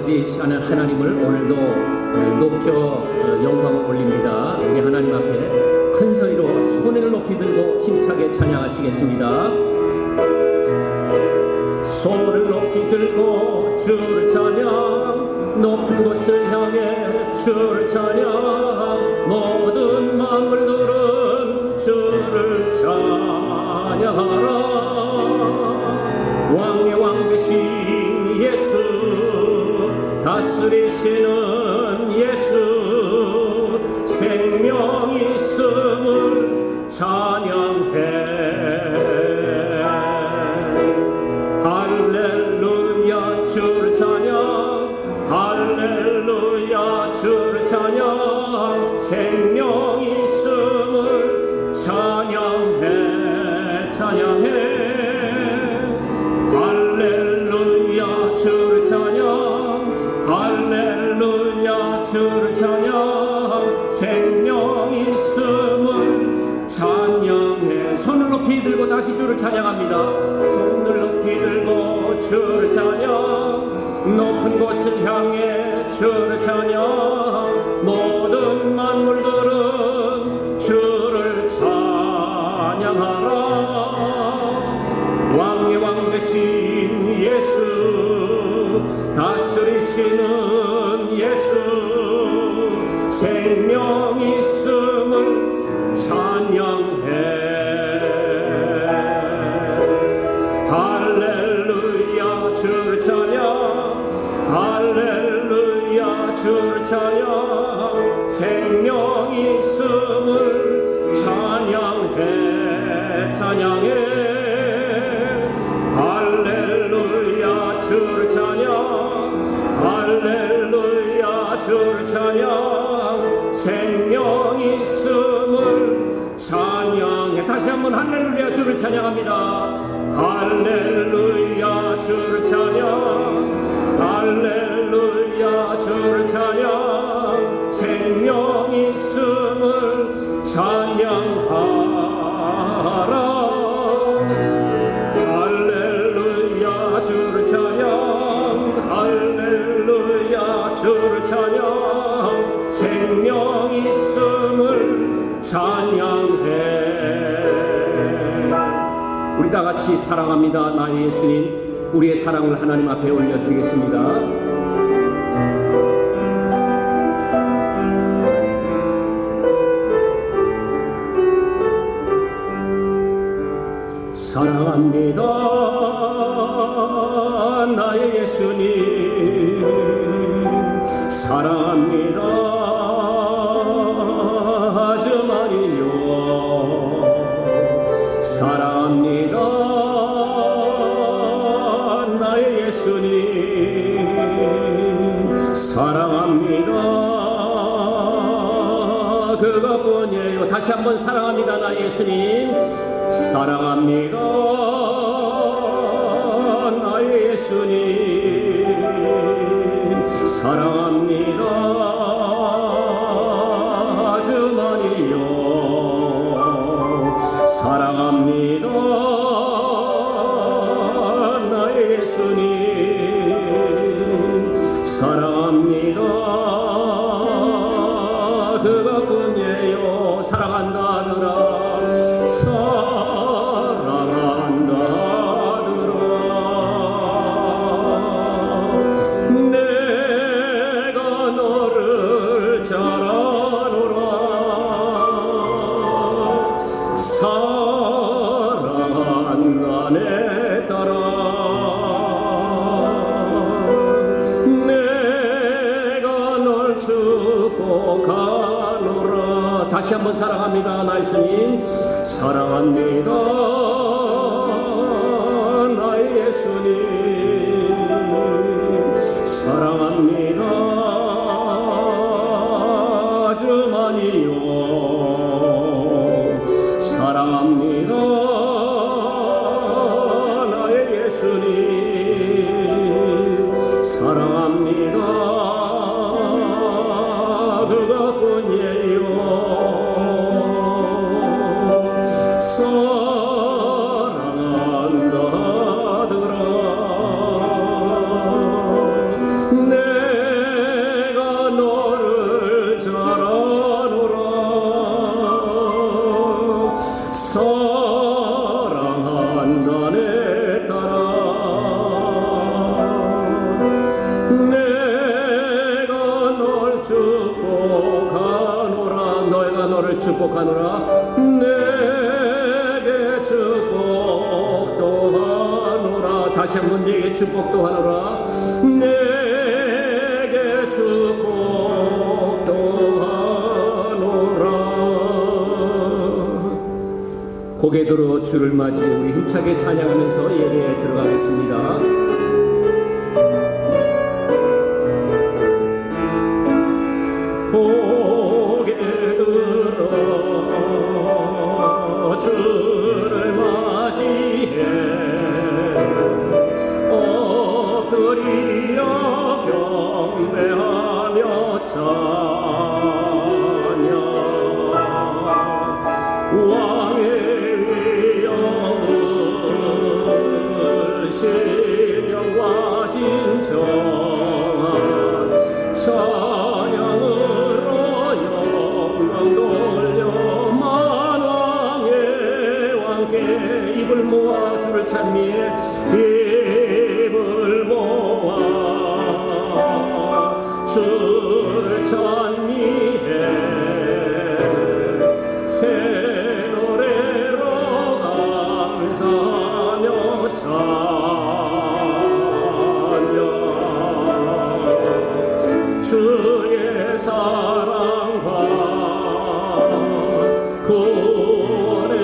아버지 이 시간에 하나님을 오늘도 높여 영광을 올립니다. 우리 하나님 앞에 큰 소리로 손을 높이 들고 힘차게 찬양하시겠습니다. 손을 높이 들고 주를 찬양, 높은 곳을 향해 주를 찬양, 모든 만물들은 주를 찬양하라. 왕의 왕 되신 예수, 다스리시는 예수, 생명 있음을 찬양해. 할렐루야 주를 찬양, 할렐루야 주를 찬양, 생명 있음을 찬양해. 찬양해. 할렐루야 주를 찬양, 할렐루야 주를 찬양, 생명 있음을 찬양해. 손을 높이 들고 다시 주를 찬양합니다. 손을 높이 들고 주를 찬양, 높은 곳을 향해 주를 찬양, 모든 만물들은 주를 찬양하라. 왕의 왕 되신 예수, 다스리시는 예수, 생명 있음을 찬양해. 할렐루야 주를 찬양, 할렐루야 주를 찬양, 생명 있음을 찬양해. 찬양해. 할렐루야 주를 찬양, 할렐루야 주를 찬양, 생명 있음을 찬양해. 다시 한번 할렐루야 주를 찬양합니다. 할렐루야 주를 찬양, 할렐루야 주를 찬양, 생명 있음을 찬양하라. 할렐루야 주를 찬양, 할렐루야 주를 찬양, 생명 있음을 찬양해. 우리 다 같이 사랑합니다 나의 예수님, 우리의 사랑을 하나님 앞에 올려드리겠습니다. 사랑합니다 나의 예수님, 사랑합니다 아주 많이요. 사랑합니다 나의 예수님, 사랑합니다 그것뿐이에요. 다시 한번 사랑합니다 나의 예수님, 사랑합니다 나의 예수님, 사랑합니다 아주 많이요. 사랑합니다 나의 예수님, 사랑합니다 그것뿐이에요. 사랑한다느라 다시 한번 사랑합니다 나의 예수님, 사랑합니다 나의 예수님, 사랑합니다 아주 많이요. 사랑합니다 나의 예수님, 사랑합니다 그것뿐이에요. 사랑한다더라 내 축복도 하노라. 내게 축복도 하노라. 고개 들어 주를 맞이 우리 힘차게 찬양하면서 예배에 들어가겠습니다. 고개 들어 주를 맞이해 엎드리어 경배하며 찬양. 왕의 위엄을 신령과 진정한 찬양으로 영광 돌려 만왕의 왕께 입을 모아 주를 찬미해 입을 모아 주를 찬미해 새 노래로 감사하며 찬양. 주의 사랑과 구원의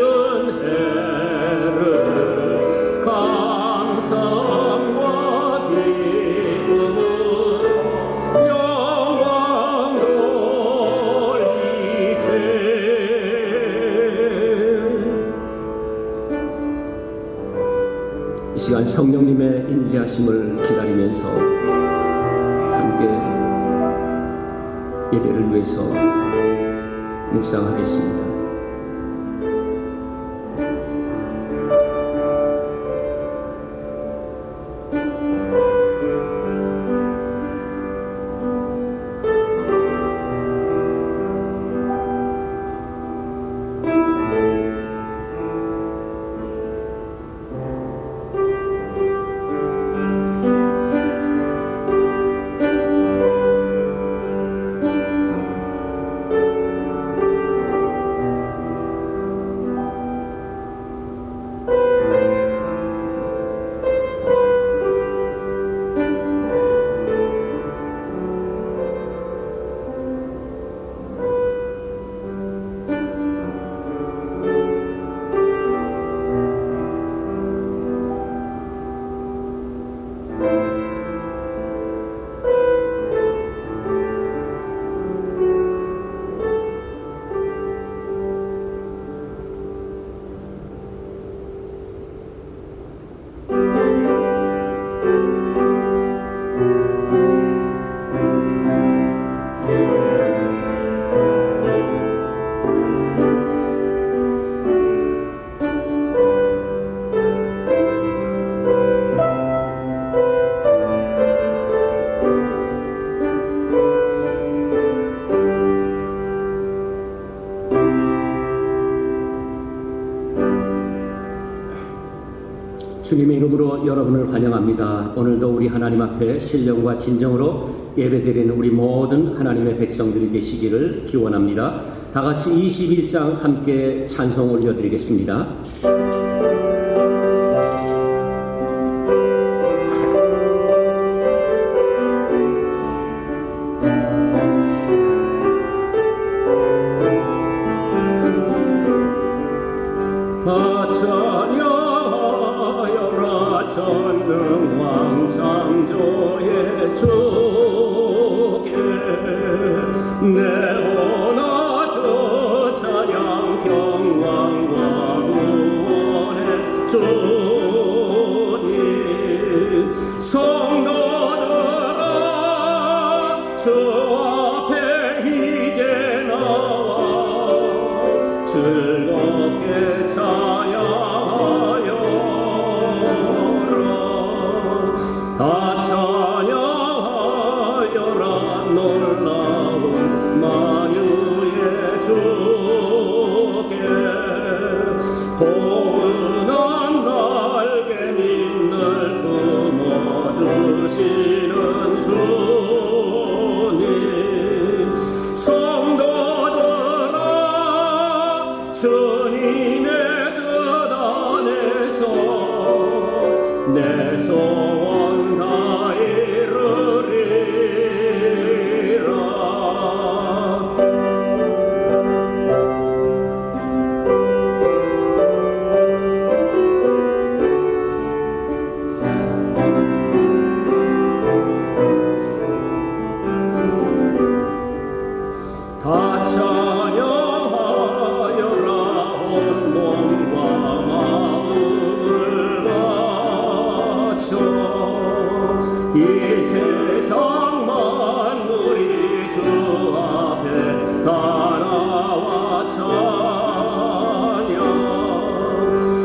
은혜를 감사함과 기쁨으로 영광 돌리세. 이 시간 성령님의 인지하심을 기다리면서 함께 예배를 위해서 묵상하겠습니다. 주님의 이름으로 여러분을 환영합니다. 오늘도 우리 하나님 앞에 신령과 진정으로 예배드리는 우리 모든 하나님의 백성들이 되시기를 기원합니다. 다 같이 21장 함께 찬송 올려드리겠습니다. 전능왕 창조의 주께 내 원하저 찬양 경광과 구원의 주님. 성도들아 주 앞에 이제 나와 즐겁게 찬양하여 다 찬양하여라. 놀라운 만유의 주께 포근한 날개 밑늘 품어주시는 주님. 성도들아 주님의 뜻 안에서 내 손 온 몸과 마음을 바쳐 이 세상 만물이 주 앞에 다 나와 찬양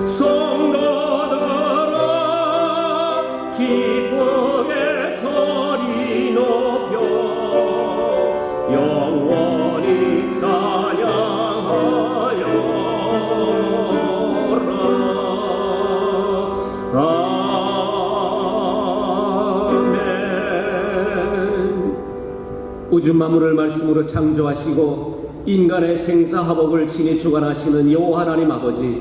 성도들아 기쁘게 소리 높여 영원히 찬양하여라. 아멘. 우주 만물을 말씀으로 창조하시고 인간의 생사화복을 친히 주관하시는 여호와 하나님 아버지,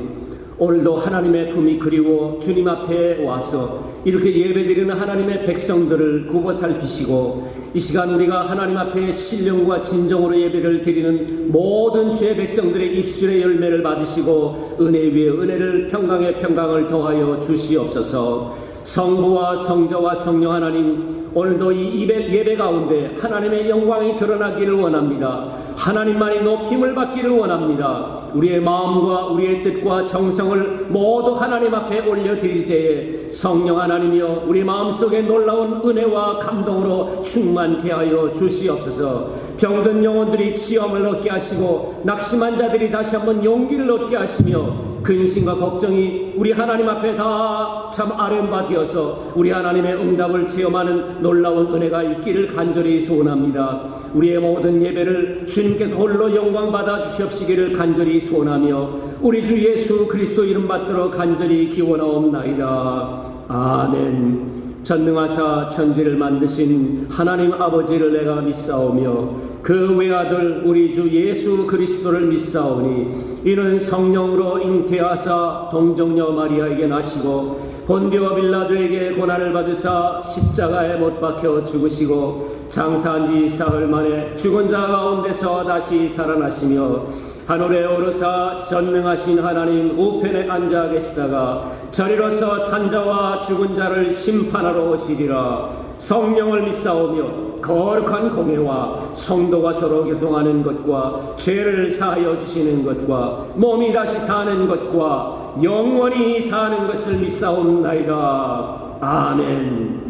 오늘도 하나님의 품이 그리워 주님 앞에 와서 이렇게 예배드리는 하나님의 백성들을 굽어 살피시고 이 시간 우리가 하나님 앞에 신령과 진정으로 예배를 드리는 모든 주의 백성들의 입술의 열매를 받으시고 은혜 위에 은혜를 평강에 평강을 더하여 주시옵소서. 성부와 성자와 성령 하나님, 오늘도 이 예배 가운데 하나님의 영광이 드러나기를 원합니다. 하나님만이 높임을 받기를 원합니다. 우리의 마음과 우리의 뜻과 정성을 모두 하나님 앞에 올려드릴 때에 성령 하나님이여 우리 마음속에 놀라운 은혜와 감동으로 충만케 하여 주시옵소서. 병든 영혼들이 치험을 얻게 하시고 낙심한 자들이 다시 한번 용기를 얻게 하시며 근심과 걱정이 우리 하나님 앞에 다 참 아련받이어서 우리 하나님의 응답을 체험하는 놀라운 은혜가 있기를 간절히 소원합니다. 우리의 모든 예배를 주님께서 홀로 영광 받아 주시옵시기를 간절히 소원하며 우리 주 예수 그리스도 이름 받들어 간절히 기원하옵나이다. 아멘. 전능하사 천지를 만드신 하나님 아버지를 내가 믿사오며 그 외아들 우리 주 예수 그리스도를 믿사오니 이는 성령으로 잉태하사 동정녀 마리아에게 나시고 본디오 빌라도에게 고난을 받으사 십자가에 못 박혀 죽으시고 장사한 지 사흘 만에 죽은 자 가운데서 다시 살아나시며 하늘에 오르사 전능하신 하나님 우편에 앉아 계시다가 저리로서 산자와 죽은 자를 심판하러 오시리라. 성령을 믿사오며 거룩한 공회와 성도가 서로 교통하는 것과 죄를 사하여 주시는 것과 몸이 다시 사는 것과 영원히 사는 것을 믿사옵나이다. 아멘.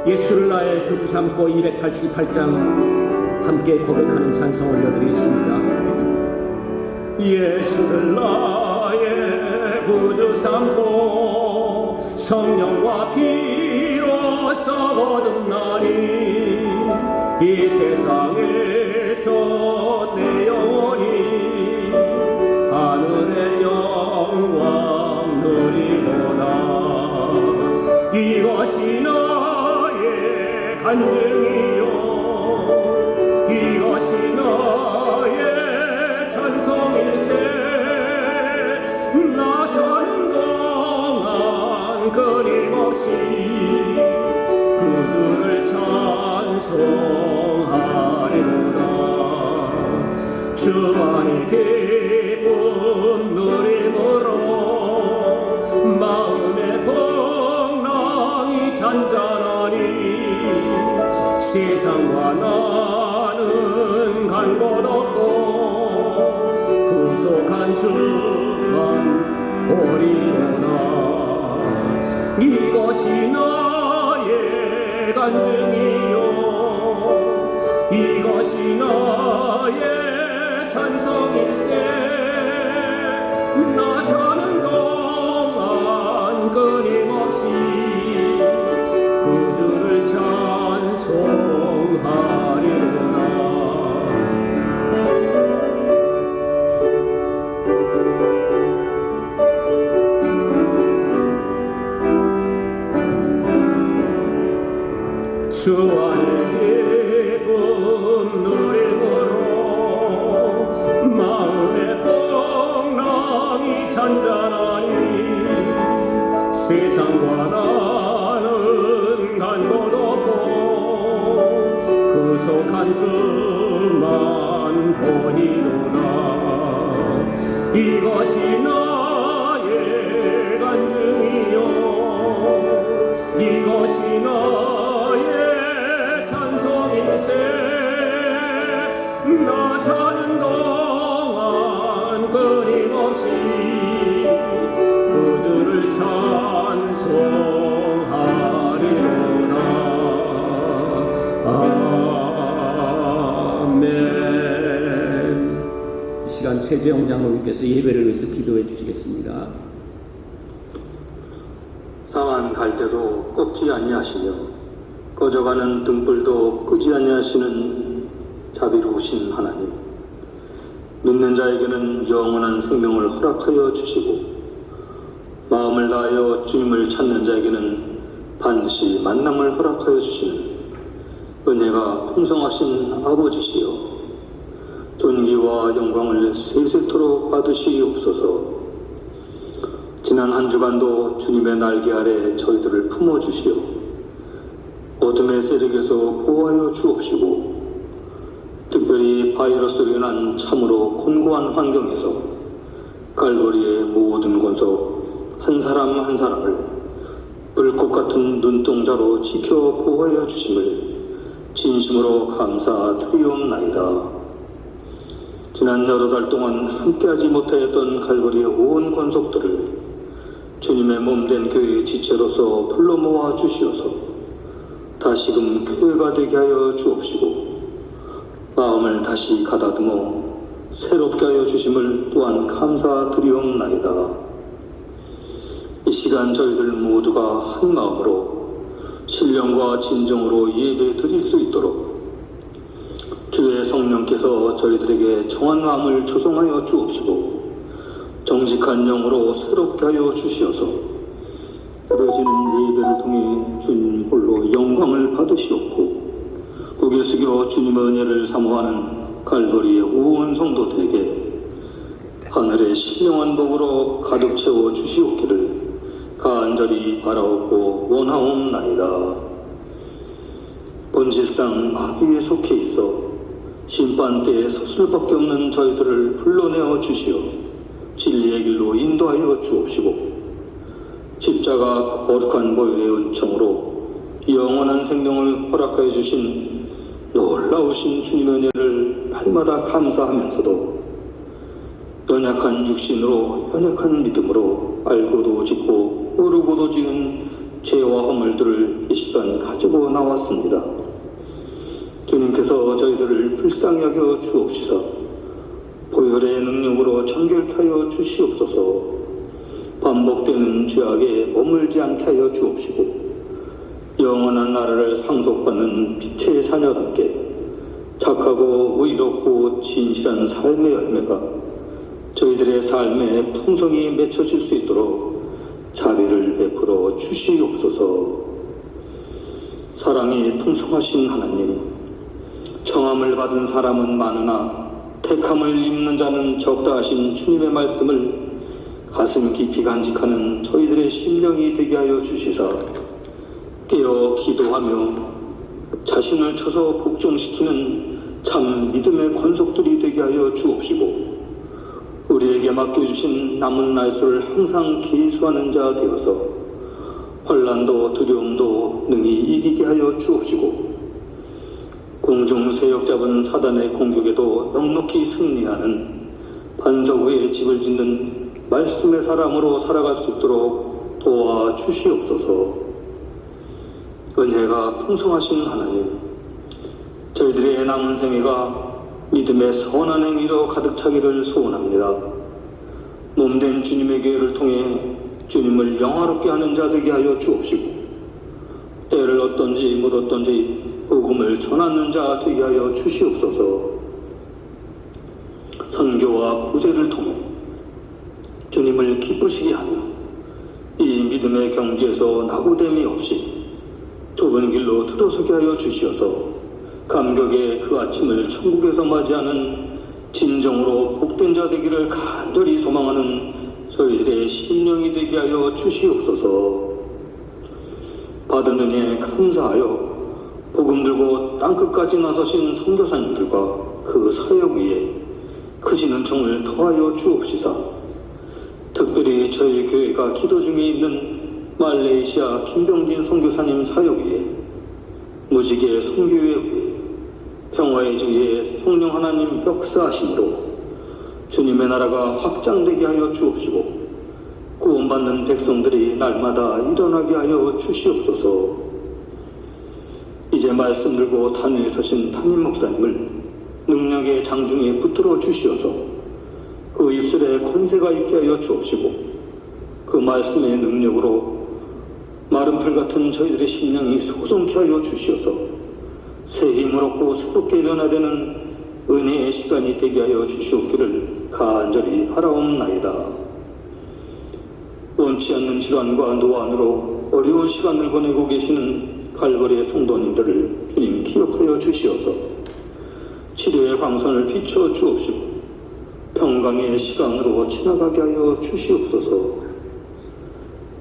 예수를 나의 구주 삼고 288장 함께 고백하는 찬송 올려드리겠습니다. 예수를 나의 구주 삼고 성령과 피로써 거듭나니 이 세상에서 내 영혼이 하늘의 영광 누리도다. 이것이 나의 간증이요 이것이 나의 찬송일세. 나 사는 동안 끊임없이 구주를 찬송하리로다. 주 안의 기쁨 누림으로 마음의 풍랑이 잔잔하니 세상과 나는 간 곳 없고 구속한 주만 오리로다. 이것이 나의 간증이요 이것이 나의 찬송일세. 나 사는 동안 끊임없이 구주를 찬송하리로다. 주 안의 기쁨 누림으로 마음의 풍랑이 잔잔하니 세상과 나는 간 곳 없고 구속한 주만 보이로다. 이것이 나의 간증이요 이것이 나의 찬송일세. 나 사는 동안 끊임없이 그 주를 찬송하리로다. 아멘. 이 시간 최재영 장로님께서 예배를 위해서 기도해 주시겠습니다. 상한 갈대도 꺾지 아니하시며 꺼져가는 등불도 끄지 아니하시는 자비로우신 하나님, 믿는 자에게는 영원한 생명을 허락하여 주시고 마음을 다하여 주님을 찾는 자에게는 반드시 만남을 허락하여 주시는 은혜가 풍성하신 아버지시여, 존귀와 영광을 세세토록 받으시옵소서. 지난 한 주간도 주님의 날개 아래 저희들을 품어주시어 어둠의 세력에서 보호하여 주옵시고, 특별히 바이러스로 인한 참으로 곤고한 환경에서 갈보리의 모든 권속 한 사람 한 사람을 불꽃 같은 눈동자로 지켜 보호하여 주심을 진심으로 감사드리옵나이다. 지난 여러 달 동안 함께하지 못하였던 갈보리의 온 권속들을 주님의 몸된 교회의 지체로서 불러 모아 주시어서 다시금 교회가 되게 하여 주옵시고, 마음을 다시 가다듬어 새롭게 하여 주심을 또한 감사드리옵나이다. 이 시간 저희들 모두가 한 마음으로 신령과 진정으로 예배 드릴 수 있도록 주의 성령께서 저희들에게 정한 마음을 조성하여 주옵시고, 정직한 영으로 새롭게 하여 주시어서 부러지는 예배를 통해 주님 홀로 영광을 받으시옵고, 고개 숙여 주님의 은혜를 사모하는 갈보리의 온 성도들에게 하늘의 신령한 복으로 가득 채워 주시옵기를 간절히 바라옵고 원하옵나이다. 본질상 마귀에 속해 있어 심판대에 설 수밖에 없는 저희들을 불러내어 주시어 진리의 길로 인도하여 주옵시고, 십자가 거룩한 보혈의 은총으로 영원한 생명을 허락하여 주신 놀라우신 주님의 은혜를 날마다 감사하면서도 연약한 육신으로 연약한 믿음으로 알고도 짓고 모르고도 지은 죄와 허물들을 이 시간 가지고 나왔습니다. 주님께서 저희들을 불쌍히 여겨 주옵시사 보혈의 능력으로 정결케 하여 주시옵소서. 반복되는 죄악에 머물지 않게 하여 주옵시고, 영원한 나라를 상속받는 빛의 자녀답게 착하고 의롭고 진실한 삶의 열매가 저희들의 삶에 풍성히 맺혀질 수 있도록 자비를 베풀어 주시옵소서. 사랑이 풍성하신 하나님, 청함을 받은 사람은 많으나 택함을 입는 자는 적다 하신 주님의 말씀을 가슴 깊이 간직하는 저희들의 심령이 되게 하여 주시사 깨어 기도하며 자신을 쳐서 복종시키는 참 믿음의 권속들이 되게 하여 주옵시고, 우리에게 맡겨주신 남은 날수를 항상 계수하는 자 되어서 환난도 두려움도 능히 이기게 하여 주옵시고, 공중 세력 잡은 사단의 공격에도 넉넉히 승리하는 반석 위에 집을 짓는 말씀의 사람으로 살아갈 수 있도록 도와주시옵소서. 은혜가 풍성하신 하나님, 저희들의 남은 생애가 믿음의 선한 행위로 가득 차기를 소원합니다. 몸된 주님의 교회를 통해 주님을 영화롭게 하는 자 되게 하여 주옵시고, 때를 얻든지 못 얻든지 복음을 전하는 자 되게 하여 주시옵소서. 선교와 구제를 통해 주님을 기쁘시게 하며 이 믿음의 경지에서 나고됨이 없이 좁은 길로 들어서게 하여 주시어서 감격의 그 아침을 천국에서 맞이하는 진정으로 복된 자 되기를 간절히 소망하는 저희들의 심령이 되게 하여 주시옵소서. 받은 은혜에 감사하여 복음 들고 땅끝까지 나서신 선교사님들과 그 사역 위에 크신 은총을 더하여 주옵시사, 특별히 저희 교회가 기도 중에 있는 말레이시아 김병진 선교사님 사역 위에 무지개 선교회 위에 평화의 주위에 성령 하나님 역사하심으로 주님의 나라가 확장되게 하여 주옵시고 구원받는 백성들이 날마다 일어나게 하여 주시옵소서. 이제 말씀 들고 단위에 서신 담임 목사님을 능력의 장중에 붙들어 주시어서 그 입술에 권세가 있게 하여 주옵시고 그 말씀의 능력으로 마른 풀 같은 저희들의 심령이 소송케 하여 주시어서 새 힘을 얻고 새롭게 변화되는 은혜의 시간이 되게 하여 주시옵기를 간절히 바라옵나이다. 원치 않는 질환과 노안으로 어려운 시간을 보내고 계시는 갈보리의 성도님들을 주님 기억하여 주시어서 치료의 광선을 비춰 주옵시고 평강의 시간으로 지나가게 하여 주시옵소서.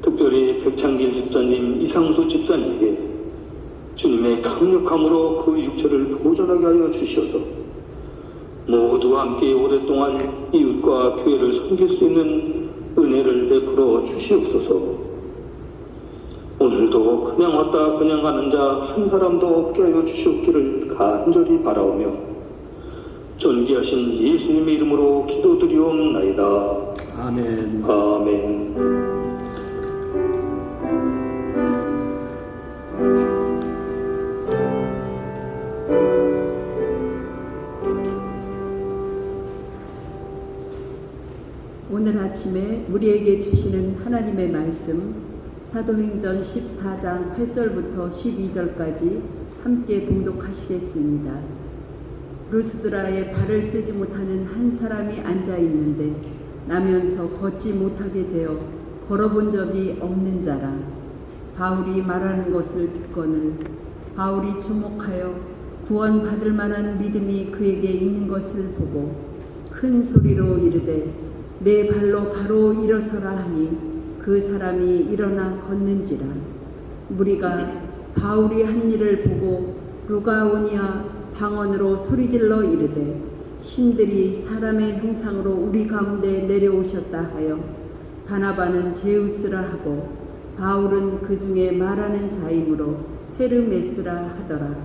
특별히 백창길 집사님, 이상수 집사님에게 주님의 강력함으로 그 육체를 보존하게 하여 주시어서 모두와 함께 오랫동안 이웃과 교회를 섬길 수 있는 은혜를 베풀어 주시옵소서. 오늘도 그냥 왔다 그냥 가는 자 한 사람도 없게 하여 주시옵기를 간절히 바라오며 존귀하신 예수님의 이름으로 기도드리옵나이다. 아멘. 아멘. 오늘 아침에 우리에게 주시는 하나님의 말씀 사도행전 14장 8절부터 12절까지 함께 봉독하시겠습니다. 루스드라에 발을 쓰지 못하는 한 사람이 앉아 있는데 나면서 걷지 못하게 되어 걸어본 적이 없는 자라. 바울이 말하는 것을 듣거늘 바울이 주목하여 구원받을 만한 믿음이 그에게 있는 것을 보고 큰 소리로 이르되 내 발로 바로 일어서라 하니 그 사람이 일어나 걷는지라. 무리가 바울이 한 일을 보고 루가오니아 방언으로 소리질러 이르되 신들이 사람의 형상으로 우리 가운데 내려오셨다 하여 바나바는 제우스라 하고 바울은 그 중에 말하는 자이므로 헤르메스라 하더라.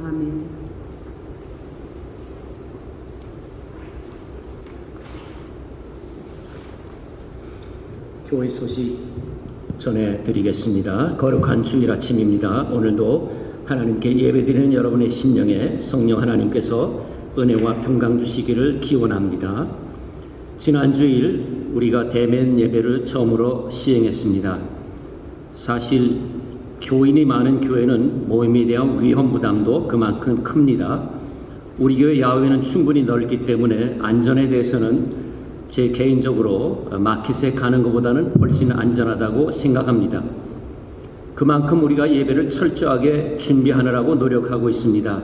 아멘. 교회 소식 전해드리겠습니다. 거룩한 주일 아침입니다. 오늘도 하나님께 예배드리는 여러분의 심령에 성령 하나님께서 은혜와 평강 주시기를 기원합니다. 지난 주일 우리가 대면 예배를 처음으로 시행했습니다. 사실 교인이 많은 교회는 모임에 대한 위험 부담도 그만큼 큽니다. 우리 교회 야외는 충분히 넓기 때문에 안전에 대해서는 제 개인적으로 마켓에 가는 것보다는 훨씬 안전하다고 생각합니다. 그만큼 우리가 예배를 철저하게 준비하느라고 노력하고 있습니다.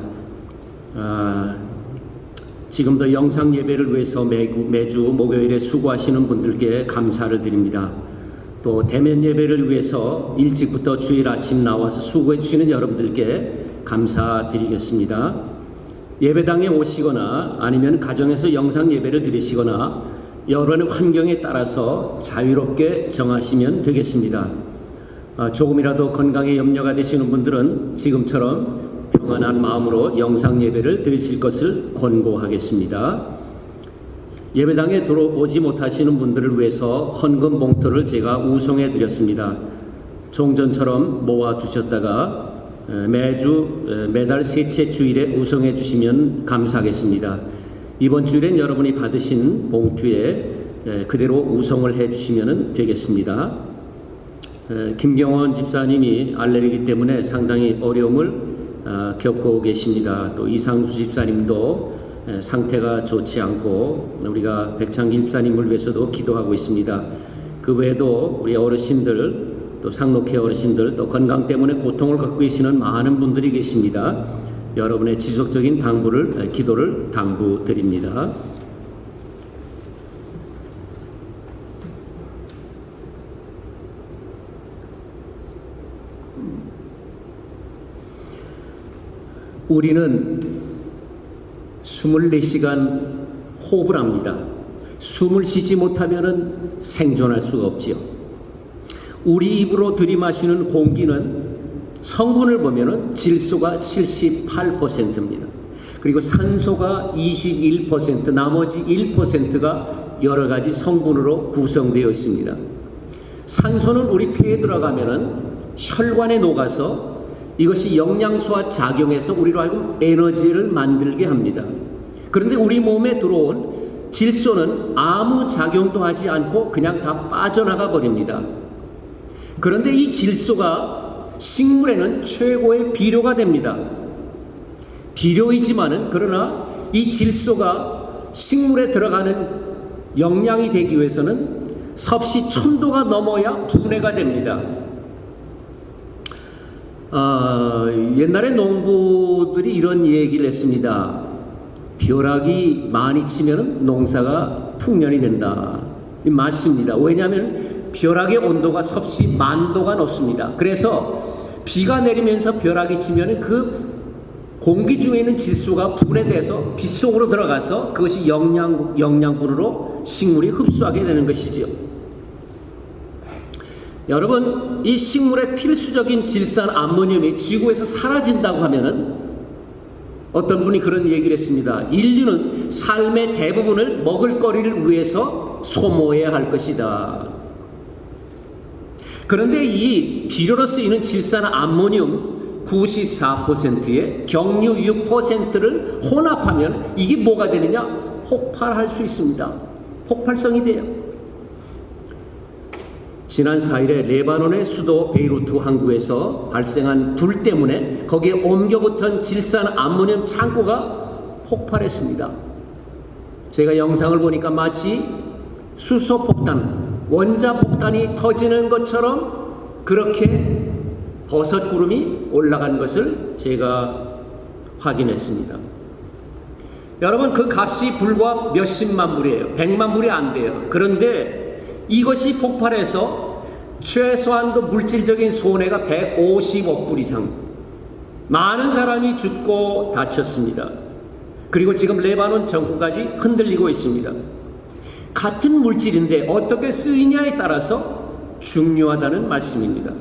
지금도 영상 예배를 위해서 매주 목요일에 수고하시는 분들께 감사를 드립니다. 또 대면 예배를 위해서 일찍부터 주일 아침 나와서 수고해 주시는 여러분들께 감사드리겠습니다. 예배당에 오시거나 아니면 가정에서 영상 예배를 드리시거나 여러분의 환경에 따라서 자유롭게 정하시면 되겠습니다. 조금이라도 건강에 염려가 되시는 분들은 지금처럼 평안한 마음으로 영상 예배를 드리실 것을 권고하겠습니다. 예배당에 들어오지 못하시는 분들을 위해서 헌금 봉투를 제가 우송해 드렸습니다. 종전처럼 모아 두셨다가 매달 셋째 주일에 우송해 주시면 감사하겠습니다. 이번 주일엔 여러분이 받으신 봉투에 그대로 우송을 해 주시면 되겠습니다. 김경원 집사님이 알레르기 때문에 상당히 어려움을 겪고 계십니다. 또 이상수 집사님도 상태가 좋지 않고 우리가 백창길 집사님을 위해서도 기도하고 있습니다. 그 외에도 우리 어르신들 또 상록회 어르신들 또 건강 때문에 고통을 갖고 계시는 많은 분들이 계십니다. 여러분의 지속적인 기도를 당부드립니다. 우리는 24시간 호흡을 합니다. 숨을 쉬지 못하면 생존할 수가 없지요. 우리 입으로 들이마시는 공기는 성분을 보면 질소가 78%입니다. 그리고 산소가 21%, 나머지 1%가 여러 가지 성분으로 구성되어 있습니다. 산소는 우리 폐에 들어가면은 혈관에 녹아서 이것이 영양소와 작용해서 우리로 하여금 에너지를 만들게 합니다. 그런데 우리 몸에 들어온 질소는 아무 작용도 하지 않고 그냥 다 빠져나가 버립니다. 그런데 이 질소가 식물에는 최고의 비료가 됩니다. 비료이지만은 그러나 이 질소가 식물에 들어가는 영양이 되기 위해서는 섭씨 1000도가 넘어야 분해가 됩니다. 옛날에 농부들이 이런 얘기를 했습니다. 벼락이 많이 치면 농사가 풍년이 된다. 맞습니다. 왜냐하면 벼락의 온도가 섭씨 10,000도가 높습니다. 그래서 비가 내리면서 벼락이 치면 그 공기 중에 있는 질소가 분해돼서 빛 속으로 들어가서 그것이 영양분으로 식물이 흡수하게 되는 것이지요. 여러분, 이 식물의 필수적인 질산 암모늄이 지구에서 사라진다고 하면은 어떤 분이 그런 얘기를 했습니다. 인류는 삶의 대부분을 먹을거리를 위해서 소모해야 할 것이다. 그런데 이 비료로 쓰이는 질산 암모늄 94%에 경류 6%를 혼합하면 이게 뭐가 되느냐? 폭발할 수 있습니다. 폭발성이 돼요. 지난 4일에 레바논의 수도 베이루트 항구에서 발생한 불 때문에 거기에 옮겨붙은 질산 암모늄 창고가 폭발했습니다. 제가 영상을 보니까 마치 수소폭탄, 원자폭탄이 터지는 것처럼 그렇게 버섯구름이 올라간 것을 제가 확인했습니다. 여러분, 그 값이 불과 몇십만 불이에요. 100만 불이 안 돼요. 그런데 이것이 폭발해서 최소한도 물질적인 손해가 150억 불 이상, 많은 사람이 죽고 다쳤습니다. 그리고 지금 레바논 정부까지 흔들리고 있습니다. 같은 물질인데 어떻게 쓰이냐에 따라서 중요하다는 말씀입니다.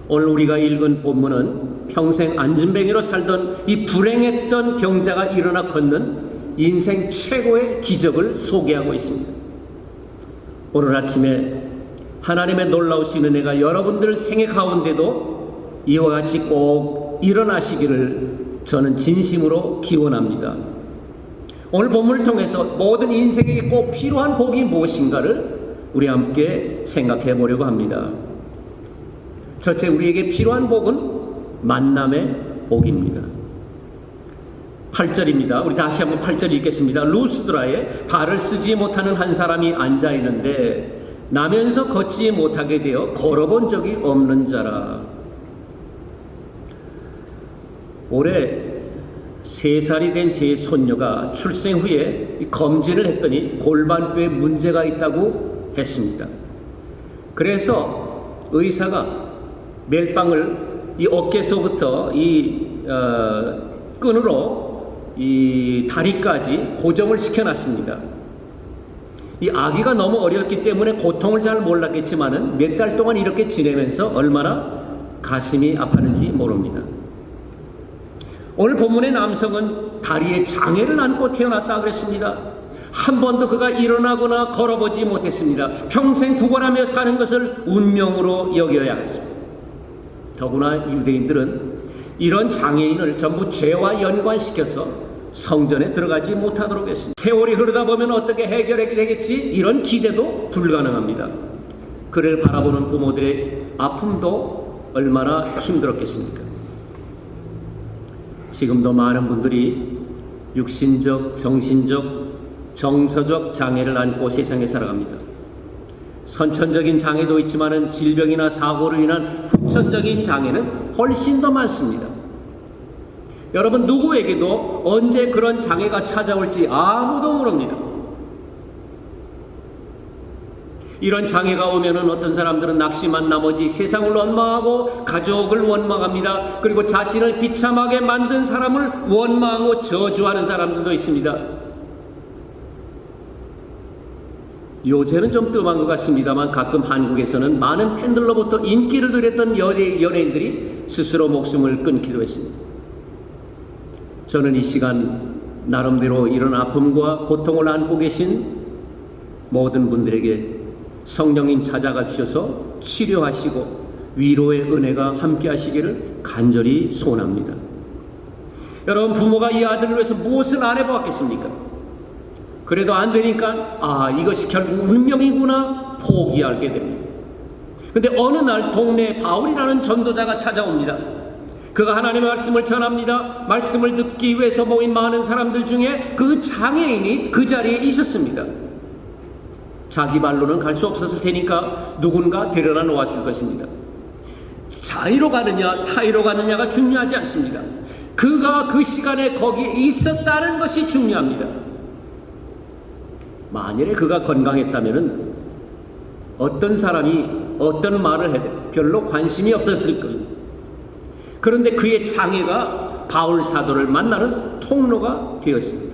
오늘 우리가 읽은 본문은 평생 안진뱅이로 살던 이 불행했던 병자가 일어나 걷는 인생 최고의 기적을 소개하고 있습니다. 오늘 아침에 하나님의 놀라우신 은혜가 여러분들 생애 가운데도 이와 같이 꼭 일어나시기를 저는 진심으로 기원합니다. 오늘 본문을 통해서 모든 인생에게 꼭 필요한 복이 무엇인가를 우리 함께 생각해 보려고 합니다. 첫째, 우리에게 필요한 복은 만남의 복입니다. 8절입니다. 우리 다시 한번 8절 읽겠습니다. 루스드라에 발을 쓰지 못하는 한 사람이 앉아 있는데 나면서 걷지 못하게 되어 걸어본 적이 없는 자라. 올해 3살이 된 제 손녀가 출생 후에 검진을 했더니 골반뼈에 문제가 있다고 했습니다. 그래서 의사가 멜빵을 이 어깨서부터 이 끈으로 이 다리까지 고정을 시켜놨습니다. 이 아기가 너무 어렸기 때문에 고통을 잘 몰랐겠지만은 몇 달 동안 이렇게 지내면서 얼마나 가슴이 아팠는지 모릅니다. 오늘 본문의 남성은 다리에 장애를 안고 태어났다 그랬습니다. 한 번도 그가 일어나거나 걸어보지 못했습니다. 평생 구걸하며 사는 것을 운명으로 여겨야 했습니다. 더구나 유대인들은 이런 장애인을 전부 죄와 연관시켜서 성전에 들어가지 못하도록 했습니다. 세월이 흐르다 보면 어떻게 해결하게 되겠지? 이런 기대도 불가능합니다. 그를 바라보는 부모들의 아픔도 얼마나 힘들었겠습니까? 지금도 많은 분들이 육신적, 정신적, 정서적 장애를 안고 세상에 살아갑니다. 선천적인 장애도 있지만 질병이나 사고로 인한 후천적인 장애는 훨씬 더 많습니다. 여러분, 누구에게도 언제 그런 장애가 찾아올지 아무도 모릅니다. 이런 장애가 오면은 어떤 사람들은 낙심한 나머지 세상을 원망하고 가족을 원망합니다. 그리고 자신을 비참하게 만든 사람을 원망하고 저주하는 사람들도 있습니다. 요새는 좀 뜸한 것 같습니다만 가끔 한국에서는 많은 팬들로부터 인기를 누렸던 연예인들이 스스로 목숨을 끊기도 했습니다. 저는 이 시간 나름대로 이런 아픔과 고통을 안고 계신 모든 분들에게 성령님 찾아가 주셔서 치료하시고 위로의 은혜가 함께 하시기를 간절히 소원합니다. 여러분, 부모가 이 아들을 위해서 무엇을 안 해보았겠습니까? 그래도 안 되니까 이것이 결국 운명이구나 포기하게 됩니다. 근데 어느 날 동네에 바울이라는 전도자가 찾아옵니다. 그가 하나님의 말씀을 전합니다. 말씀을 듣기 위해서 모인 많은 사람들 중에 그 장애인이 그 자리에 있었습니다. 자기 발로는 갈 수 없었을 테니까 누군가 데려다 놓았을 것입니다. 자의로 가느냐 타의로 가느냐가 중요하지 않습니다. 그가 그 시간에 거기에 있었다는 것이 중요합니다. 만일에 그가 건강했다면 어떤 사람이 어떤 말을 해도 별로 관심이 없었을 겁니다. 그런데 그의 장애가 바울 사도를 만나는 통로가 되었습니다.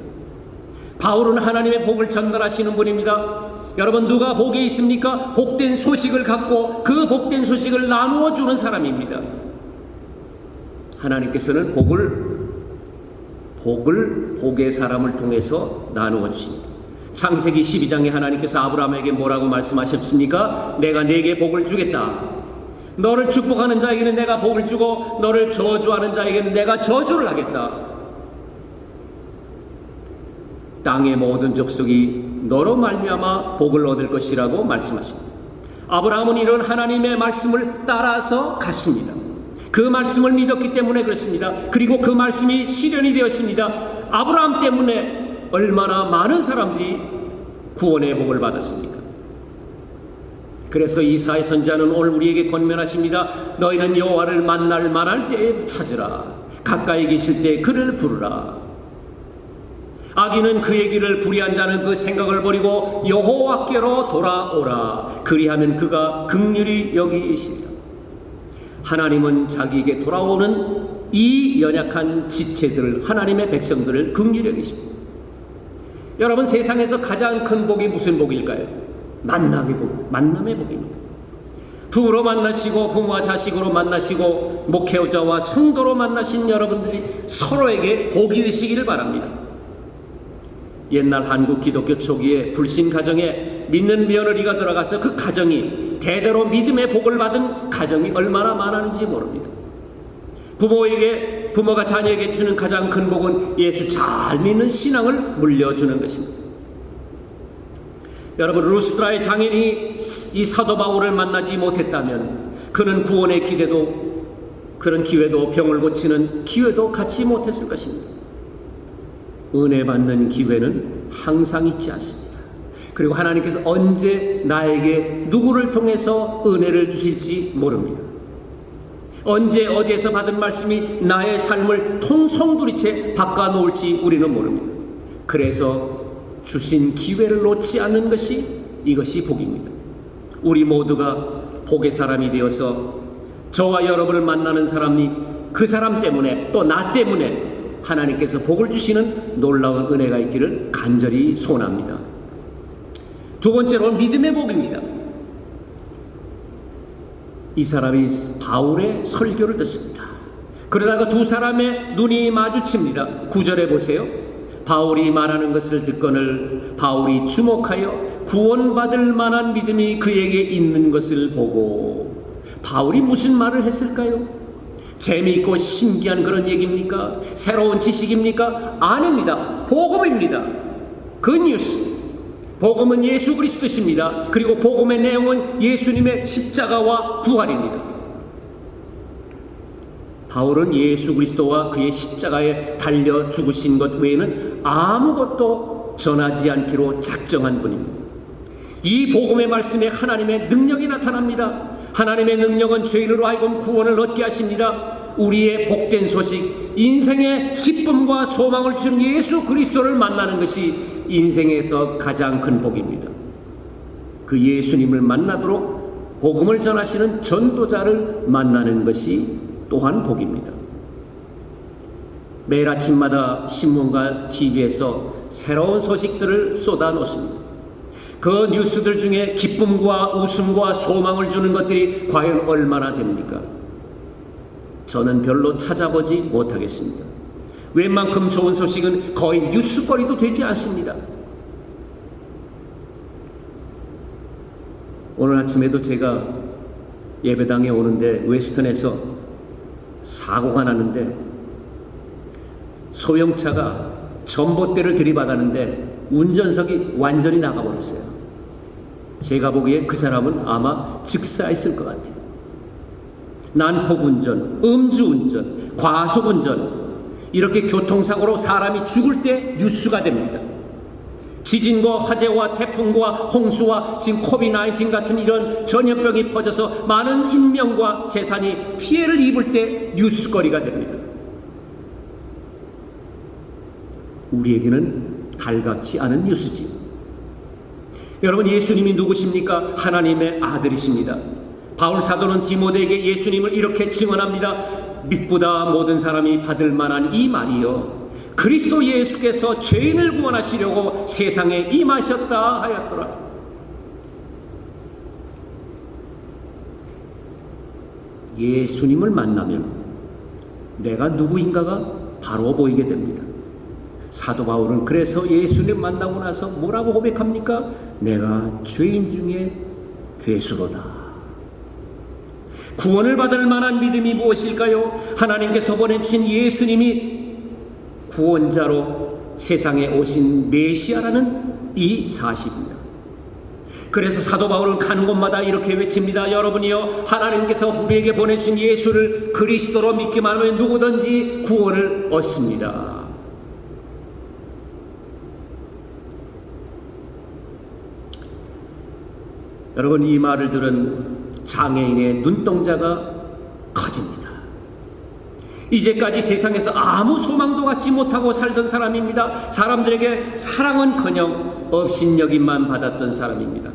바울은 하나님의 복을 전달하시는 분입니다. 여러분, 누가 복에 있습니까? 복된 소식을 갖고 그 복된 소식을 나누어 주는 사람입니다. 하나님께서는 복을 복의 사람을 통해서 나누어 주십니다. 창세기 12장에 하나님께서 아브라함에게 뭐라고 말씀하셨습니까? 내가 네게 복을 주겠다. 너를 축복하는 자에게는 내가 복을 주고 너를 저주하는 자에게는 내가 저주를 하겠다. 땅의 모든 족속이 너로 말미암아 복을 얻을 것이라고 말씀하십니다. 아브라함은 이런 하나님의 말씀을 따라서 갔습니다. 그 말씀을 믿었기 때문에 그렇습니다. 그리고 그 말씀이 실현이 되었습니다. 아브라함 때문에 얼마나 많은 사람들이 구원의 복을 받았습니까? 그래서 이사야 선지자는 오늘 우리에게 권면하십니다. 너희는 여호와를 만날 만할 때에 찾으라. 가까이 계실 때에 그를 부르라. 악인은 그의 길을 불의한 자는 그 생각을 버리고 여호와께로 돌아오라. 그리하면 그가 긍휼히 여기시리라. 하나님은 자기에게 돌아오는 이 연약한 지체들, 하나님의 백성들을 긍휼히 여기십니다. 여러분, 세상에서 가장 큰 복이 무슨 복일까요? 만남의 복입니다. 부부로 만나시고 부모와 자식으로 만나시고 목회자와 성도로 만나신 여러분들이 서로에게 복이 되시기를 바랍니다. 옛날 한국 기독교 초기에 불신 가정에 믿는 며느리가 들어가서 그 가정이 대대로 믿음의 복을 받은 가정이 얼마나 많았는지 모릅니다. 부모가 자녀에게 주는 가장 큰 복은 예수 잘 믿는 신앙을 물려주는 것입니다. 여러분, 루스드라의 장인이 이 사도 바울을 만나지 못했다면 그는 구원의 그런 기회도 병을 고치는 기회도 갖지 못했을 것입니다. 은혜 받는 기회는 항상 있지 않습니다. 그리고 하나님께서 언제 나에게 누구를 통해서 은혜를 주실지 모릅니다. 언제 어디에서 받은 말씀이 나의 삶을 통성두리째 바꿔놓을지 우리는 모릅니다. 그래서 주신 기회를 놓지 않는 이것이 복입니다. 우리 모두가 복의 사람이 되어서 저와 여러분을 만나는 사람이 그 사람 때문에 또 나 때문에 하나님께서 복을 주시는 놀라운 은혜가 있기를 간절히 소원합니다. 두 번째로는 믿음의 복입니다. 이 사람이 바울의 설교를 듣습니다. 그러다가 두 사람의 눈이 마주칩니다. 9절에 보세요. 바울이 말하는 것을 듣거늘 바울이 주목하여 구원받을 만한 믿음이 그에게 있는 것을 보고, 바울이 무슨 말을 했을까요? 재미있고 신기한 그런 얘기입니까? 새로운 지식입니까? 아닙니다. 복음입니다. 굿뉴스. 복음은 예수 그리스도십니다. 그리고 복음의 내용은 예수님의 십자가와 부활입니다. 바울은 예수 그리스도와 그의 십자가에 달려 죽으신 것 외에는 아무것도 전하지 않기로 작정한 분입니다. 이 복음의 말씀에 하나님의 능력이 나타납니다. 하나님의 능력은 죄인으로 하여금 구원을 얻게 하십니다. 우리의 복된 소식, 인생의 기쁨과 소망을 주는 예수 그리스도를 만나는 것이 인생에서 가장 큰 복입니다. 그 예수님을 만나도록 복음을 전하시는 전도자를 만나는 것이 또한 복입니다. 매일 아침마다 신문과 TV에서 새로운 소식들을 쏟아놓습니다. 그 뉴스들 중에 기쁨과 웃음과 소망을 주는 것들이 과연 얼마나 됩니까? 저는 별로 찾아보지 못하겠습니다. 웬만큼 좋은 소식은 거의 뉴스거리도 되지 않습니다. 오늘 아침에도 제가 예배당에 오는데 웨스턴에서 사고가 났는데 소형차가 전봇대를 들이받았는데 운전석이 완전히 나가버렸어요. 제가 보기에 그 사람은 아마 즉사했을 것 같아요. 난폭운전, 음주운전, 과속운전, 이렇게 교통사고로 사람이 죽을 때 뉴스가 됩니다. 지진과 화재와 태풍과 홍수와 지금 코비드-19 같은 이런 전염병이 퍼져서 많은 인명과 재산이 피해를 입을 때 뉴스거리가 됩니다. 우리에게는 달갑지 않은 뉴스지. 여러분, 예수님이 누구십니까? 하나님의 아들이십니다. 바울 사도는 디모데에게 예수님을 이렇게 증언합니다. 믿보다 모든 사람이 받을 만한 이 말이요, 그리스도 예수께서 죄인을 구원하시려고 세상에 임하셨다 하였더라. 예수님을 만나면 내가 누구인가가 바로 보이게 됩니다. 사도 바울은 그래서 예수님 만나고 나서 뭐라고 고백합니까? 내가 죄인 중에 괴수로다. 구원을 받을 만한 믿음이 무엇일까요? 하나님께서 보내주신 예수님이 구원자로 세상에 오신 메시아라는 이 사실입니다. 그래서 사도 바울은 가는 곳마다 이렇게 외칩니다. 여러분이요, 하나님께서 우리에게 보내주신 예수를 그리스도로 믿기만 하면 누구든지 구원을 얻습니다. 여러분, 이 말을 들은 장애인의 눈동자가 커집니다. 이제까지 세상에서 아무 소망도 갖지 못하고 살던 사람입니다. 사람들에게 사랑은커녕 업신여김만 받았던 사람입니다.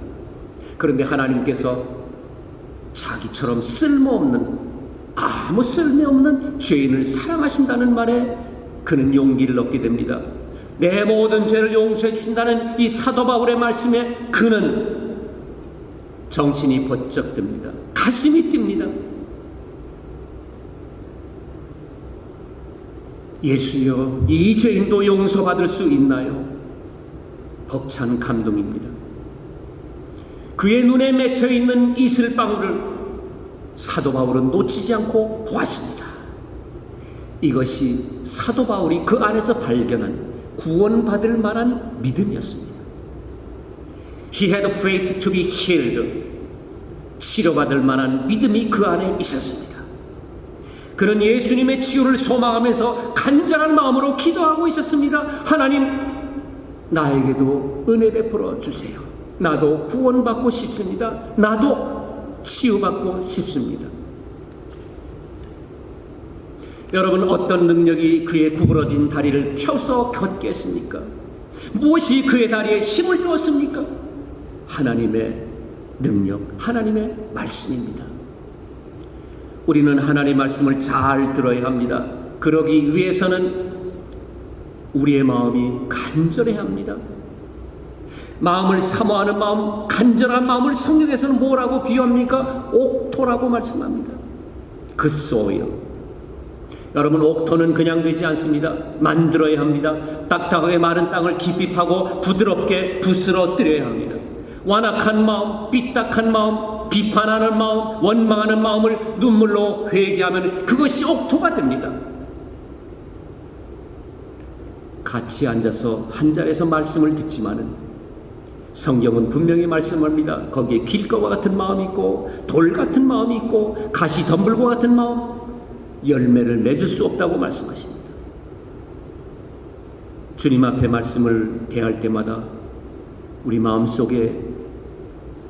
그런데 하나님께서 자기처럼 쓸모없는, 아무 쓸모없는 죄인을 사랑하신다는 말에 그는 용기를 얻게 됩니다. 내 모든 죄를 용서해 주신다는 이 사도 바울의 말씀에 그는 정신이 번쩍 듭니다. 가슴이 뜁니다. 예수여, 이 죄인도 용서받을 수 있나요? 벅찬 감동입니다. 그의 눈에 맺혀 있는 이슬방울을 사도 바울은 놓치지 않고 보았습니다. 이것이 사도 바울이 그 안에서 발견한 구원받을 만한 믿음이었습니다. He had faith to be healed. 치료받을 만한 믿음이 그 안에 있었습니다. 그는 예수님의 치유를 소망하면서 간절한 마음으로 기도하고 있었습니다. 하나님, 나에게도 은혜 베풀어 주세요. 나도 구원받고 싶습니다. 나도 치유받고 싶습니다. 여러분, 어떤 능력이 그의 구부러진 다리를 펴서 걷겠습니까? 무엇이 그의 다리에 힘을 주었습니까? 하나님의 능력, 하나님의 말씀입니다. 우리는 하나님의 말씀을 잘 들어야 합니다. 그러기 위해서는 우리의 마음이 간절해야 합니다. 마음을 사모하는 마음, 간절한 마음을 성경에서는 뭐라고 비유합니까? 옥토라고 말씀합니다. 그 soil. 여러분, 옥토는 그냥 되지 않습니다. 만들어야 합니다. 딱딱하게 마른 땅을 깊이 파고 부드럽게 부스러뜨려야 합니다. 완악한 마음, 삐딱한 마음, 비판하는 마음, 원망하는 마음을 눈물로 회개하면 그것이 옥토가 됩니다. 같이 앉아서 한 자리에서 말씀을 듣지만은 성경은 분명히 말씀합니다. 거기에 길가와 같은 마음이 있고 돌 같은 마음이 있고 가시 덤불과 같은 마음, 열매를 맺을 수 없다고 말씀하십니다. 주님 앞에 말씀을 대할 때마다 우리 마음속에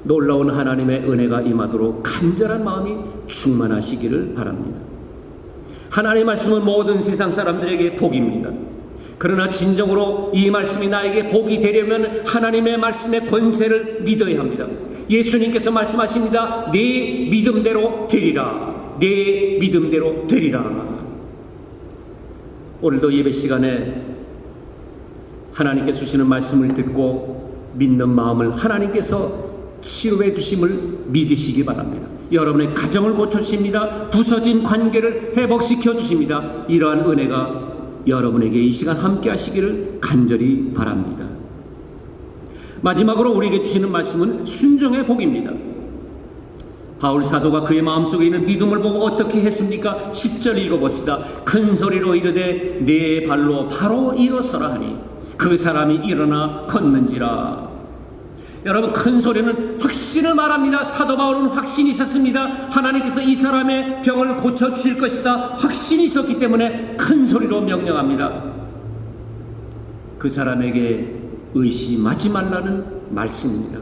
놀라운 하나님의 은혜가 임하도록 간절한 마음이 충만하시기를 바랍니다. 하나님의 말씀은 모든 세상 사람들에게 복입니다. 그러나 진정으로 이 말씀이 나에게 복이 되려면 하나님의 말씀의 권세를 믿어야 합니다. 예수님께서 말씀하십니다. 네 믿음대로 되리라. 네 믿음대로 되리라. 오늘도 예배 시간에 하나님께서 주시는 말씀을 듣고 믿는 마음을 하나님께서 치료해 주심을 믿으시기 바랍니다. 여러분의 가정을 고쳐주십니다. 부서진 관계를 회복시켜 주십니다. 이러한 은혜가 여러분에게 이 시간 함께 하시기를 간절히 바랍니다. 마지막으로 우리에게 주시는 말씀은 순종의 복입니다. 바울 사도가 그의 마음속에 있는 믿음을 보고 어떻게 했습니까? 10절 읽어봅시다. 큰 소리로 이르되 네 발로 바로 일어서라 하니 그 사람이 일어나 걷는지라. 여러분, 큰 소리는 확신을 말합니다. 사도 바울은 확신이 있었습니다. 하나님께서 이 사람의 병을 고쳐주실 것이다. 확신이 있었기 때문에 큰 소리로 명령합니다. 그 사람에게 의심하지 말라는 말씀입니다.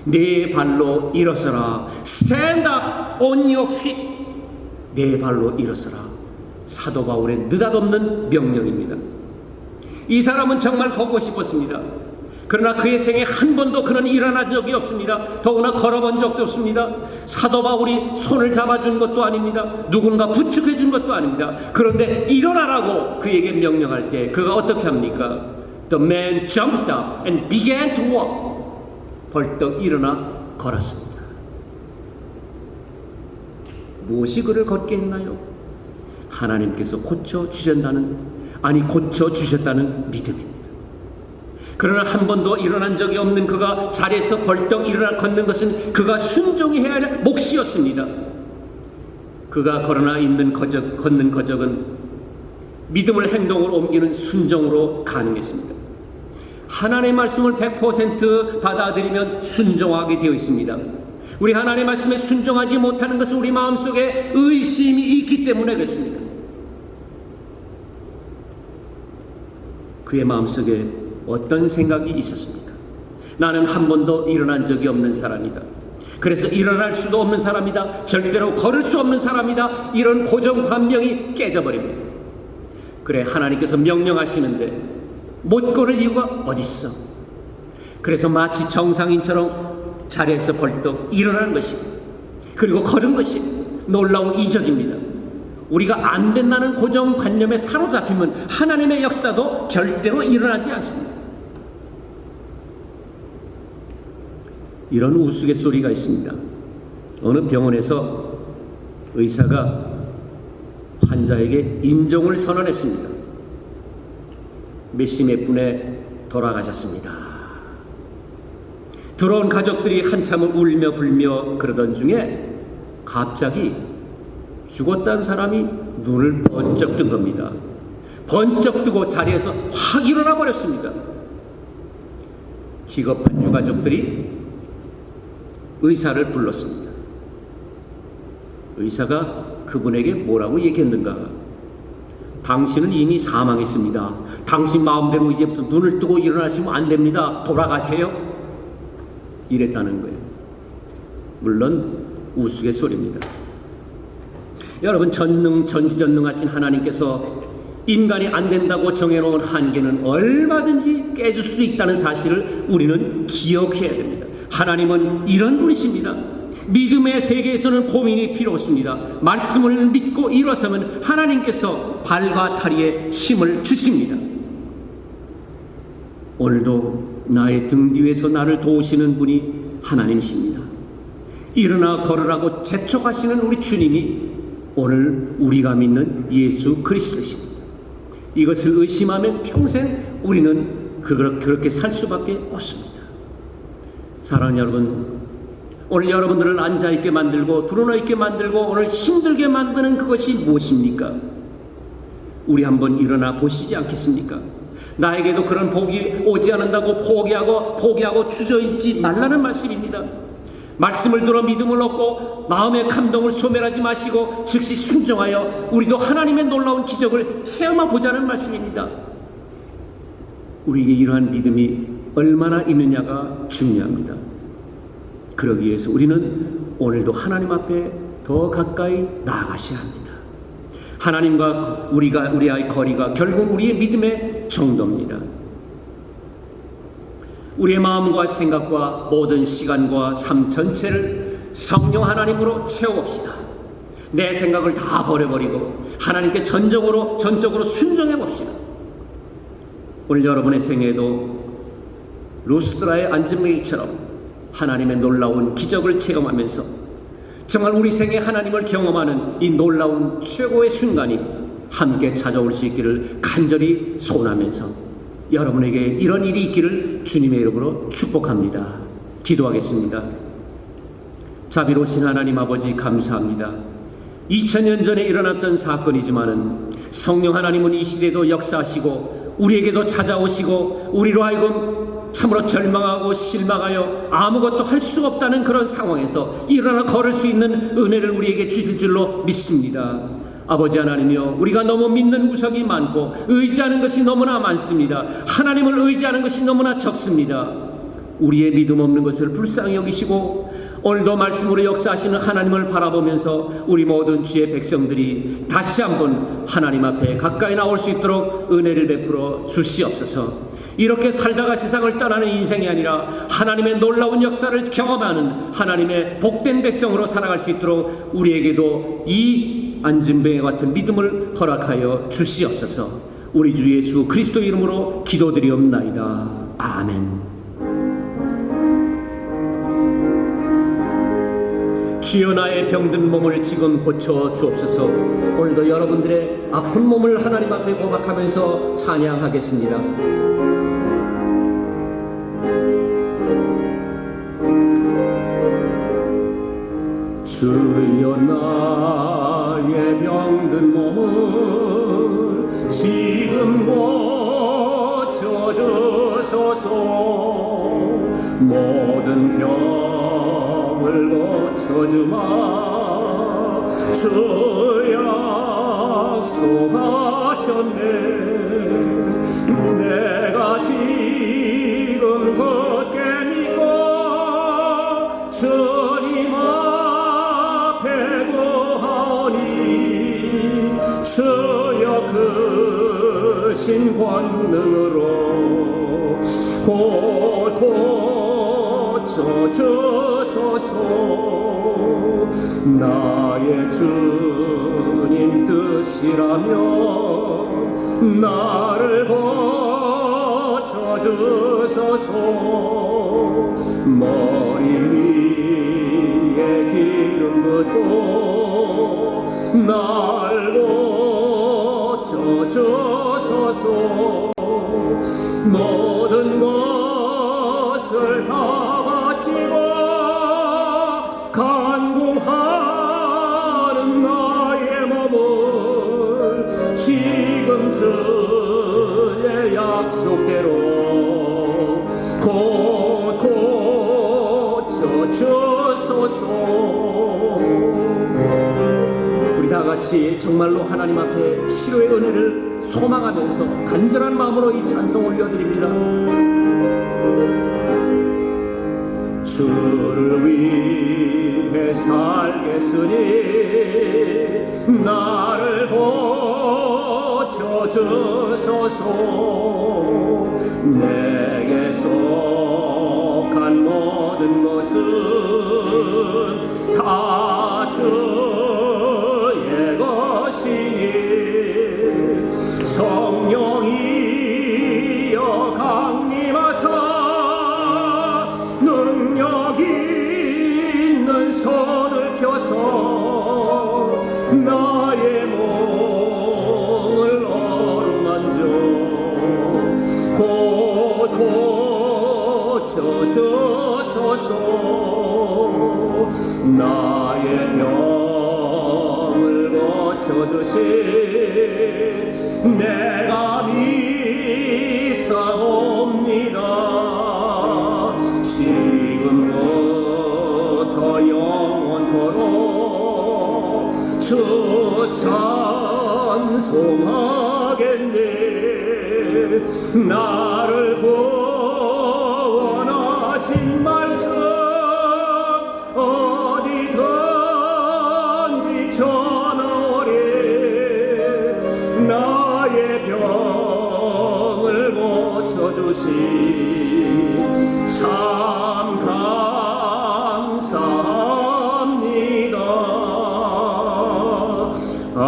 네 발로 일어서라. Stand up on your feet. 네 발로 일어서라. 사도 바울의 느닷없는 명령입니다. 이 사람은 정말 걷고 싶었습니다. 그러나 그의 생에 한 번도 그는 일어난 적이 없습니다. 더구나 걸어본 적도 없습니다. 사도 바울이 손을 잡아준 것도 아닙니다. 누군가 부축해 준 것도 아닙니다. 그런데 일어나라고 그에게 명령할 때 그가 어떻게 합니까? The man jumped up and began to walk. 벌떡 일어나 걸었습니다. 무엇이 그를 걷게 했나요? 하나님께서 고쳐주셨다는 믿음입니다. 그러나 한 번도 일어난 적이 없는 그가 자리에서 벌떡 일어나 걷는 것은 그가 순종히 해야 할 몫이었습니다. 그가 걷는 거적은 믿음을 행동으로 옮기는 순종으로 가능했습니다. 하나님의 말씀을 100% 받아들이면 순종하게 되어 있습니다. 우리 하나님의 말씀에 순종하지 못하는 것은 우리 마음속에 의심이 있기 때문에 그렇습니다. 그의 마음속에 어떤 생각이 있었습니까? 나는 한 번도 일어난 적이 없는 사람이다. 그래서 일어날 수도 없는 사람이다. 절대로 걸을 수 없는 사람이다. 이런 고정관념이 깨져버립니다. 그래, 하나님께서 명령하시는데 못 걸을 이유가 어딨어? 그래서 마치 정상인처럼 자리에서 벌떡 일어나는 것이, 그리고 걸은 것이 놀라운 이적입니다. 우리가 안 된다는 고정관념에 사로잡히면 하나님의 역사도 절대로 일어나지 않습니다. 이런 우스갯소리가 있습니다. 어느 병원에서 의사가 환자에게 임종을 선언했습니다. 몇십 분에 돌아가셨습니다. 들어온 가족들이 한참을 울며 불며 그러던 중에 갑자기 죽었다는 사람이 눈을 번쩍 뜬 겁니다. 번쩍 뜨고 자리에서 확 일어나 버렸습니다. 기겁한 유가족들이 의사를 불렀습니다. 의사가 그분에게 뭐라고 얘기했는가? 당신은 이미 사망했습니다. 당신 마음대로 이제부터 눈을 뜨고 일어나시면 안 됩니다. 돌아가세요. 이랬다는 거예요. 물론 우스갯소리입니다. 여러분, 전지전능하신 하나님께서 인간이 안 된다고 정해놓은 한계는 얼마든지 깨질 수 있다는 사실을 우리는 기억해야 됩니다. 하나님은 이런 분이십니다. 믿음의 세계에서는 고민이 필요 없습니다. 말씀을 믿고 일어서면 하나님께서 발과 다리에 힘을 주십니다. 오늘도 나의 등 뒤에서 나를 도우시는 분이 하나님이십니다. 일어나 걸으라고 재촉하시는 우리 주님이 오늘 우리가 믿는 예수 그리스도십니다. 이것을 의심하면 평생 우리는 그렇게 살 수밖에 없습니다. 사랑하는 여러분, 오늘 여러분들을 앉아있게 만들고 드러나있게 만들고 오늘 힘들게 만드는 그것이 무엇입니까? 우리 한번 일어나 보시지 않겠습니까? 나에게도 그런 복이 오지 않는다고 포기하고 주저앉지 말라는 말씀입니다. 말씀을 들어 믿음을 얻고 마음의 감동을 소멸하지 마시고 즉시 순종하여 우리도 하나님의 놀라운 기적을 체험해 보자는 말씀입니다. 우리에게 이러한 믿음이 얼마나 있느냐가 중요합니다. 그러기 위해서 우리는 오늘도 하나님 앞에 더 가까이 나아가셔야 합니다. 하나님과 우리의 거리가 결국 우리의 믿음의 정도입니다. 우리의 마음과 생각과 모든 시간과 삶 전체를 성령 하나님으로 채워봅시다. 내 생각을 다 버려버리고 하나님께 전적으로 순종해 봅시다. 오늘 여러분의 생애에도 루스드라의 안전뱅이처럼 하나님의 놀라운 기적을 체험하면서 정말 우리 생에 하나님을 경험하는 이 놀라운 최고의 순간이 함께 찾아올 수 있기를 간절히 소원하면서 여러분에게 이런 일이 있기를 주님의 이름으로 축복합니다. 기도하겠습니다. 자비로우신 하나님 아버지, 감사합니다. 2000년 전에 일어났던 사건이지만은 성령 하나님은 이 시대도 역사하시고 우리에게도 찾아오시고 우리로 하여금 참으로 절망하고 실망하여 아무것도 할 수 없다는 그런 상황에서 일어나 걸을 수 있는 은혜를 우리에게 주실 줄로 믿습니다. 아버지 하나님이여, 우리가 너무 믿는 구석이 많고 의지하는 것이 너무나 많습니다. 하나님을 의지하는 것이 너무나 적습니다. 우리의 믿음 없는 것을 불쌍히 여기시고 오늘도 말씀으로 역사하시는 하나님을 바라보면서 우리 모든 주의 백성들이 다시 한번 하나님 앞에 가까이 나올 수 있도록 은혜를 베풀어 주시옵소서. 이렇게 살다가 세상을 떠나는 인생이 아니라 하나님의 놀라운 역사를 경험하는 하나님의 복된 백성으로 살아갈 수 있도록 우리에게도 이 안진뱅이와 같은 믿음을 허락하여 주시옵소서. 우리 주 예수 그리스도 이름으로 기도드리옵나이다. 아멘. 주여, 나의 병든 몸을 지금 고쳐 주옵소서. 오늘도 여러분들의 아픈 몸을 하나님 앞에 고백하면서 찬양하겠습니다. 주여, 나의 병든 몸을 지금 고쳐주소서. 모든 병을 고쳐주마 주 약속하셨네. 내가 지금 굳게 믿고 주님 앞에 구하오니 주여 크신 권능으로 곧 고쳐주소서. 나의 주님 뜻이라면 나를 고쳐주소서. 머리 위에 기름 붓고 날 고쳐주소서. 모든 것을 다 바치고 간구하는 나의 몸을 지금 주의 약속대로 곧 고쳐주소서. 우리 다같이 정말로 하나님 앞에 치료의 은혜를 소망하면서 간절한 마음으로 이 찬송 올려드립니다. 주를 위해 살겠으니 나를 고쳐주소서. 내게 속한 모든 것은 다 주의 것이니 성령이여 강림하사 능력 있는 손을 펴서 나의 몸을 어루만져 곧 고쳐주소서. 나의 병을 고쳐주신 내가 믿사옵니다. 지금부터 영원토록 주 찬송하겠네. 나를 구원하신 말씀 어디든지 전하오리. 나의 병을 고쳐주신 참 감사합니다. 아멘.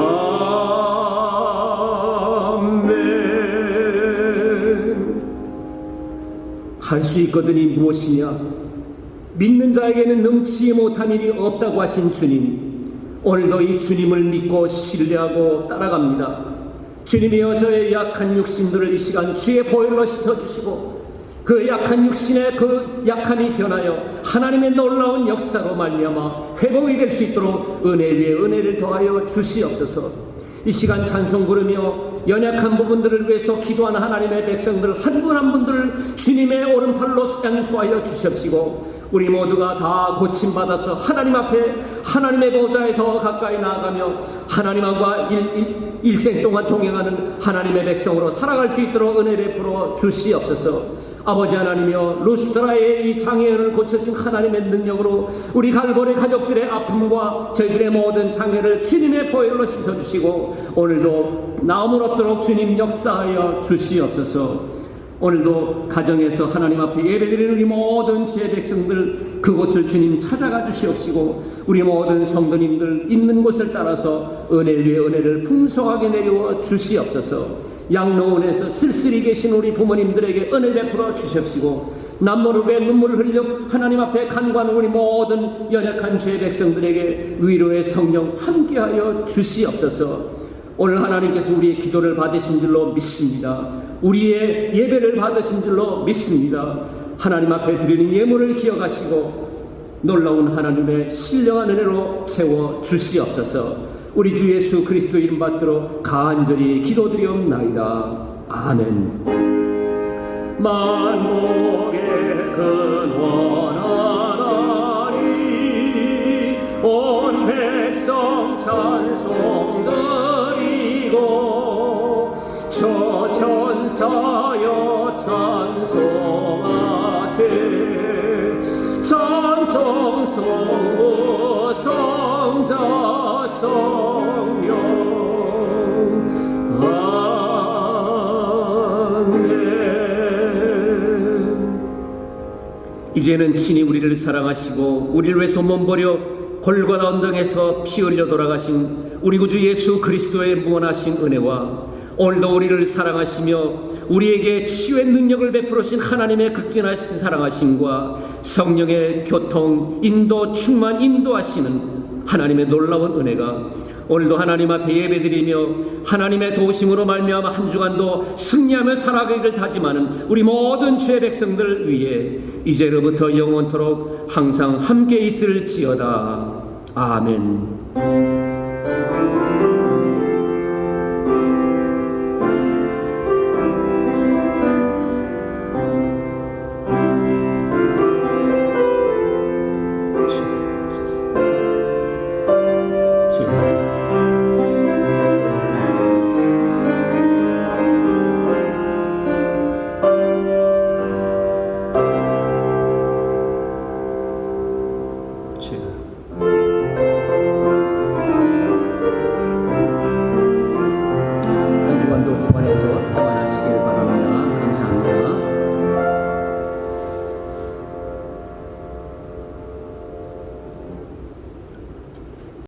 할 수 있거든이 무엇이냐? 믿는 자에게는 능치 못한 일이 없다고 하신 주님, 오늘도 이 주님을 믿고 신뢰하고 따라갑니다. 주님이여 저의 약한 육신들을 이 시간 주의 보혈로 씻어주시고 그 약한 육신의 그 약함이 변하여 하나님의 놀라운 역사로 말미암아 회복이 될 수 있도록 은혜 위에 은혜를 더하여 주시옵소서. 이 시간 찬송 부르며 연약한 부분들을 위해서 기도하는 하나님의 백성들 한 분 한 분들을 주님의 오른팔로 안수하여 주십시고 우리 모두가 다 고침받아서 하나님 앞에 하나님의 보좌에 더 가까이 나아가며 하나님과 일생 동안 동행하는 하나님의 백성으로 살아갈 수 있도록 은혜 베풀어 주시옵소서. 아버지 하나님이여 루스트라의 이 장애인을 고쳐주신 하나님의 능력으로 우리 갈보리 가족들의 아픔과 저희들의 모든 장애를 주님의 보혈로 씻어주시고 오늘도 나음을 얻도록 주님 역사하여 주시옵소서. 오늘도 가정에서 하나님 앞에 예배드리는 우리 모든 제 백성들 그곳을 주님 찾아가 주시옵시고 우리 모든 성도님들 있는 곳을 따라서 은혜 위에 은혜를 풍성하게 내려와 주시옵소서. 양로원에서 쓸쓸히 계신 우리 부모님들에게 은혜 베풀어 주십시고 남모르게 눈물을 흘려 하나님 앞에 간구하는 우리 모든 연약한 죄 백성들에게 위로의 성령 함께하여 주시옵소서. 오늘 하나님께서 우리의 기도를 받으신 줄로 믿습니다. 우리의 예배를 받으신 줄로 믿습니다. 하나님 앞에 드리는 예물을 기억하시고 놀라운 하나님의 신령한 은혜로 채워 주시옵소서. 우리 주 예수 그리스도 이름 받들어 간절히 기도드리옵나이다. 아멘. 만복의 근원 하나님 온 백성 찬송 드리고 저 천사여 찬송하세 찬송 성부 성자 성령 아멘. 이제는 친히 우리를 사랑하시고 우리를 위해서 몸버려 골고다 언덕에서 피 흘려 돌아가신 우리 구주 예수 그리스도의 무한하신 은혜와 오늘도 우리를 사랑하시며 우리에게 치유의 능력을 베풀으신 하나님의 극진하신 사랑하심과 성령의 교통, 인도, 충만 인도하시는 하나님의 놀라운 은혜가 오늘도 하나님 앞에 예배드리며 하나님의 도우심으로 말미암아 한 주간도 승리하며 살아가기를 다짐하는 우리 모든 주의 백성들 위해 이제로부터 영원토록 항상 함께 있을지어다. 아멘.